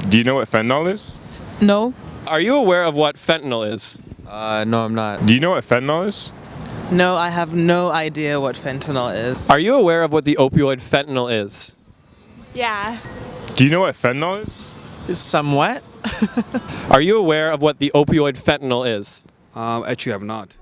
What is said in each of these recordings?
Do you know what fentanyl is? No. Are you aware of what fentanyl is? No, I'm not. Do you know what fentanyl is? No, I have no idea what fentanyl is. Are you aware of what the opioid fentanyl is? Yeah. Do you know what fentanyl is? Somewhat. Are you aware of what the opioid fentanyl is? Actually, I'm not.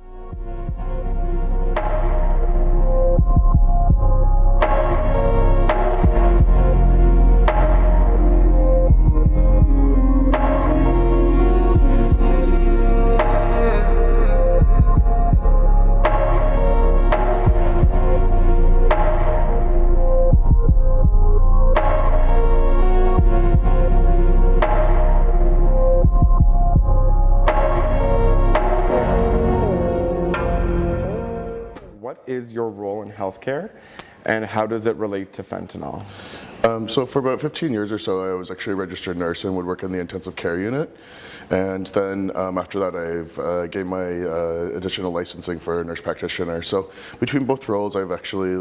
What is your role in healthcare, and how does it relate to fentanyl? So for about 15 years or so, I was actually a registered nurse and would work in the intensive care unit. And then after that, I've gained my additional licensing for a nurse practitioner. So between both roles, I've actually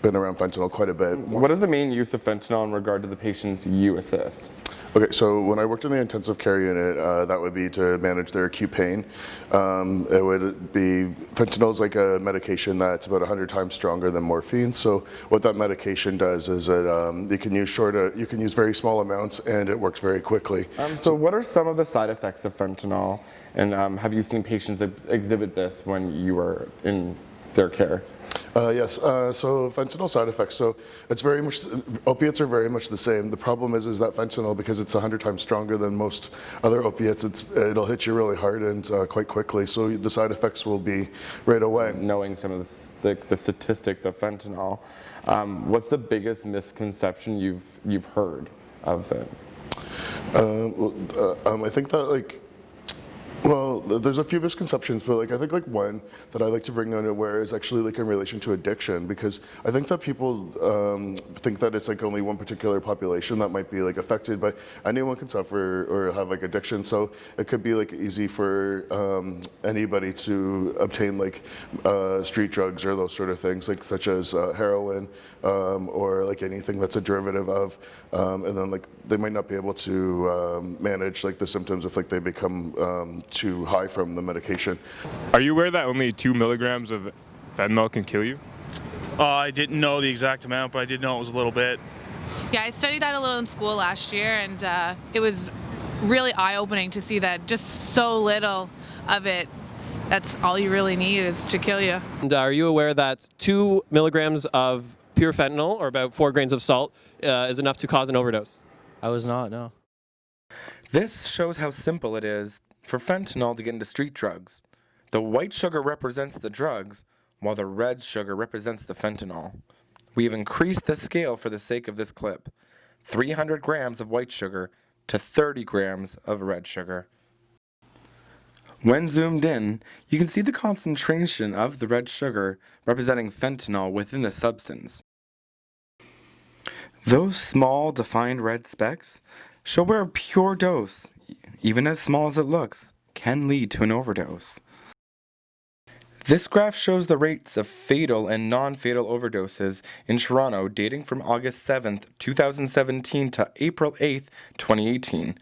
been around fentanyl quite a bit. What is the main use of fentanyl in regard to the patients you assist? Okay, so when I worked in the intensive care unit, that would be to manage their acute pain. It would be, fentanyl is like a medication that's about 100 times stronger than morphine. So what that medication does is it you can use very small amounts and it works very quickly. So what are some of the side effects of fentanyl, and have you seen patients exhibit this when you were in their care? Yes, so fentanyl side effects, so it's very much, opiates are very much the same. The problem is that fentanyl, because it's 100 times stronger than most other opiates, it'll hit you really hard and quite quickly, so the side effects will be right away. Knowing some of the statistics of fentanyl, what's the biggest misconception you've heard of it? I think that well, there's a few misconceptions, but I think one that I like to bring down to where is actually in relation to addiction, because I think that people think that it's only one particular population that might be affected, but anyone can suffer or have addiction. So it could be easy for anybody to obtain street drugs or those sort of things, such as heroin or anything that's a derivative of, and then they might not be able to manage the symptoms if they become too high from the medication. Are you aware that only 2 milligrams of fentanyl can kill you? I didn't know the exact amount, but I did know it was a little bit. Yeah, I studied that a little in school last year, and it was really eye-opening to see that just so little of it, that's all you really need is to kill you. And are you aware that 2 milligrams of pure fentanyl, or about 4 grains of salt, is enough to cause an overdose? I was not, no. This shows how simple it is for fentanyl to get into street drugs. The white sugar represents the drugs, while the red sugar represents the fentanyl. We have increased the scale for the sake of this clip. 300 grams of white sugar to 30 grams of red sugar. When zoomed in, you can see the concentration of the red sugar representing fentanyl within the substance. Those small defined red specks show where a pure dose, even as small as it looks, can lead to an overdose. This graph shows the rates of fatal and non-fatal overdoses in Toronto dating from August 7th, 2017 to April 8th, 2018.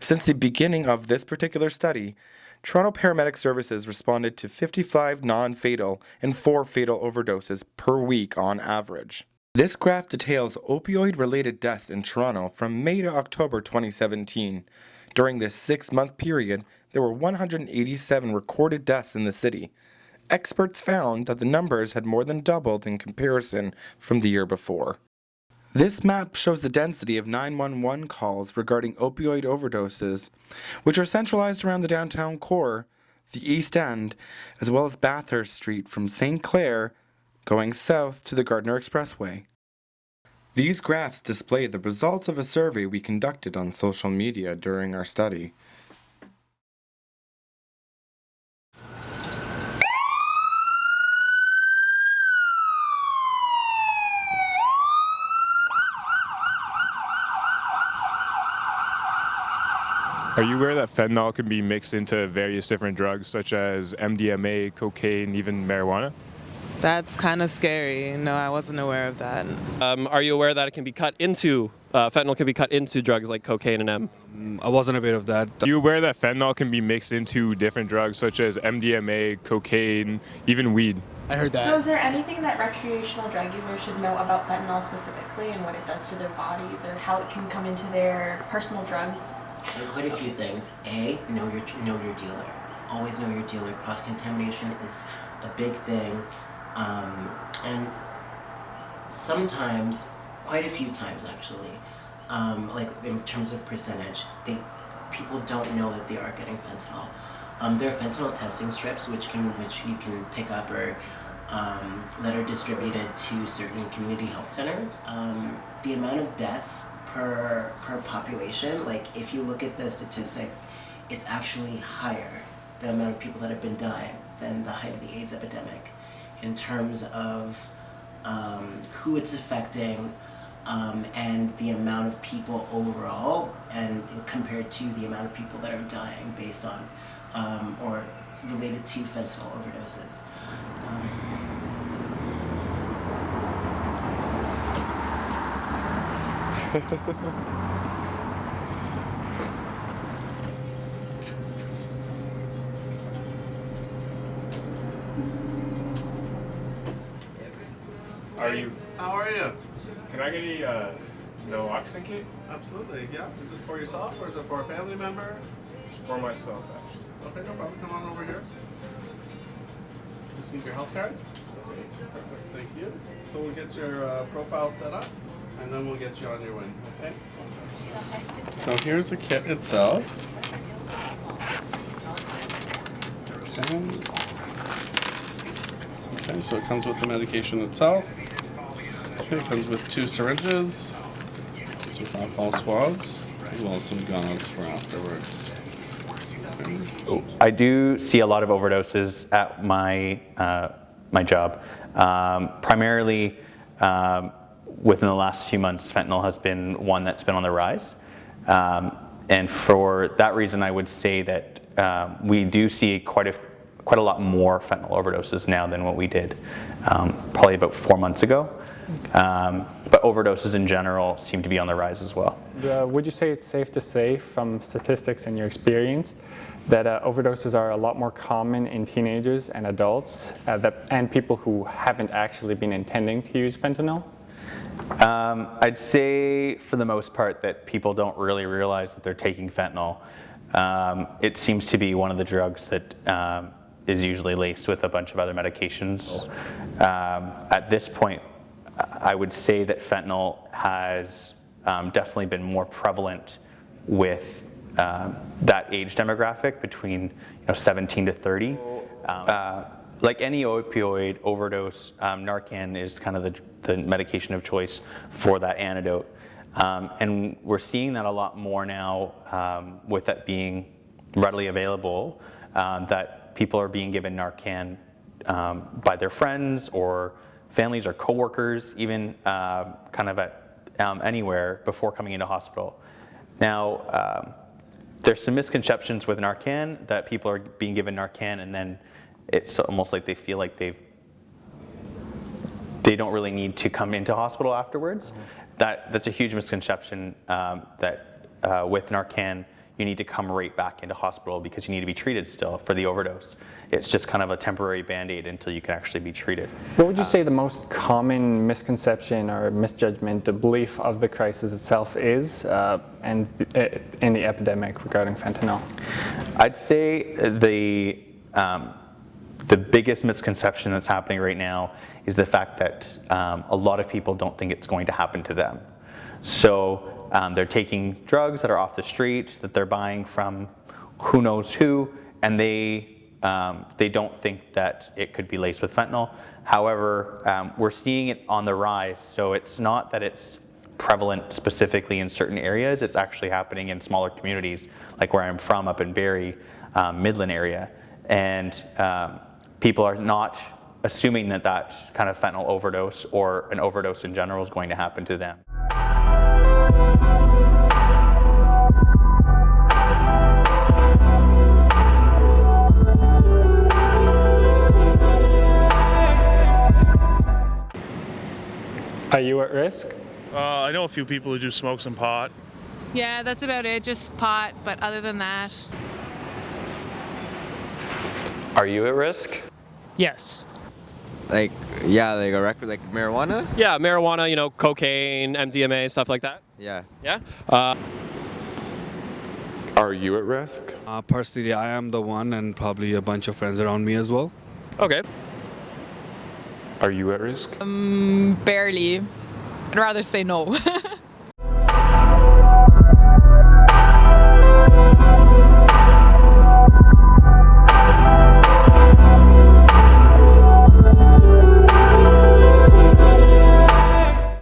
Since the beginning of this particular study, Toronto Paramedic Services responded to 55 non-fatal and 4 fatal overdoses per week on average. This graph details opioid-related deaths in Toronto from May to October 2017. During this 6-month period, there were 187 recorded deaths in the city. Experts found that the numbers had more than doubled in comparison from the year before. This map shows the density of 911 calls regarding opioid overdoses, which are centralized around the downtown core, the East End, as well as Bathurst Street from St. Clair, going south to the Gardiner Expressway. These graphs display the results of a survey we conducted on social media during our study. Are you aware that fentanyl can be mixed into various different drugs such as MDMA, cocaine, even marijuana? That's kind of scary. No, I wasn't aware of that. Are you aware that it can be cut into, fentanyl can be cut into drugs like cocaine and M? I wasn't aware of that. Are you aware that fentanyl can be mixed into different drugs such as MDMA, cocaine, even weed? I heard that. So is there anything that recreational drug users should know about fentanyl specifically and what it does to their bodies or how it can come into their personal drugs? There are quite a few things. A, know your dealer. Always know your dealer. Cross-contamination is a big thing. And sometimes, quite a few times actually, like in terms of percentage, people don't know that they are getting fentanyl. There are fentanyl testing strips which you can pick up or that are distributed to certain community health centers. The amount of deaths per population, like if you look at the statistics, it's actually higher, the amount of people that have been dying, than the height of the AIDS epidemic in terms of who it's affecting and the amount of people overall, and compared to the amount of people that are dying based on or related to fentanyl overdoses. How are you? Can I get a naloxone kit? Absolutely, yeah. Is it for yourself or is it for a family member? It's for myself, actually. Okay, no problem. Come on over here. Just need your health card? Okay, perfect. Thank you. So we'll get your profile set up and then we'll get you on your way, okay? So here's the kit itself. Okay, so it comes with the medication itself. Okay, it comes with 2 syringes, comes with alcohol swabs, as well as some gauze for afterwards. Okay. I do see a lot of overdoses at my my job. Primarily, within the last few months, fentanyl has been one that's been on the rise. And for that reason, I would say that we do see quite a lot more fentanyl overdoses now than what we did probably about 4 months ago. But overdoses in general seem to be on the rise as well. Would you say it's safe to say, from statistics and your experience, that overdoses are a lot more common in teenagers and adults and people who haven't actually been intending to use fentanyl? I'd say for the most part that people don't really realize that they're taking fentanyl. It seems to be one of the drugs that is usually laced with a bunch of other medications. At this point, I would say that fentanyl has definitely been more prevalent with that age demographic between 17 to 30. Like any opioid overdose, Narcan is kind of the medication of choice for that antidote. And we're seeing that a lot more now with that being readily available, that people are being given Narcan by their friends or families or coworkers, even kind of at anywhere before coming into hospital. Now, there's some misconceptions with Narcan that people are being given Narcan and then it's almost like they feel like they don't really need to come into hospital afterwards. That's a huge misconception that with Narcan, you need to come right back into hospital because you need to be treated still for the overdose. It's just kind of a temporary Band-Aid until you can actually be treated. What would you say the most common misconception or misjudgment, the belief of the crisis itself is and in the epidemic regarding fentanyl? I'd say the biggest misconception that's happening right now is the fact that a lot of people don't think it's going to happen to them. So they're taking drugs that are off the street, that they're buying from who knows who, and they don't think that it could be laced with fentanyl. However, we're seeing it on the rise, so it's not that it's prevalent specifically in certain areas, it's actually happening in smaller communities, like where I'm from up in Barrie, Midland area. And people are not assuming that that kind of fentanyl overdose or an overdose in general is going to happen to them. Are you at risk? I know a few people who do smoke some pot. Yeah, that's about it. Just pot, but other than that. Are you at risk? Yes. Like, yeah, like a record, like marijuana? Yeah, marijuana, you know, cocaine, MDMA, stuff like that. Yeah. Yeah? Are you at risk? Personally, I am the one and probably a bunch of friends around me as well. Okay. Are you at risk? Barely. I'd rather say no.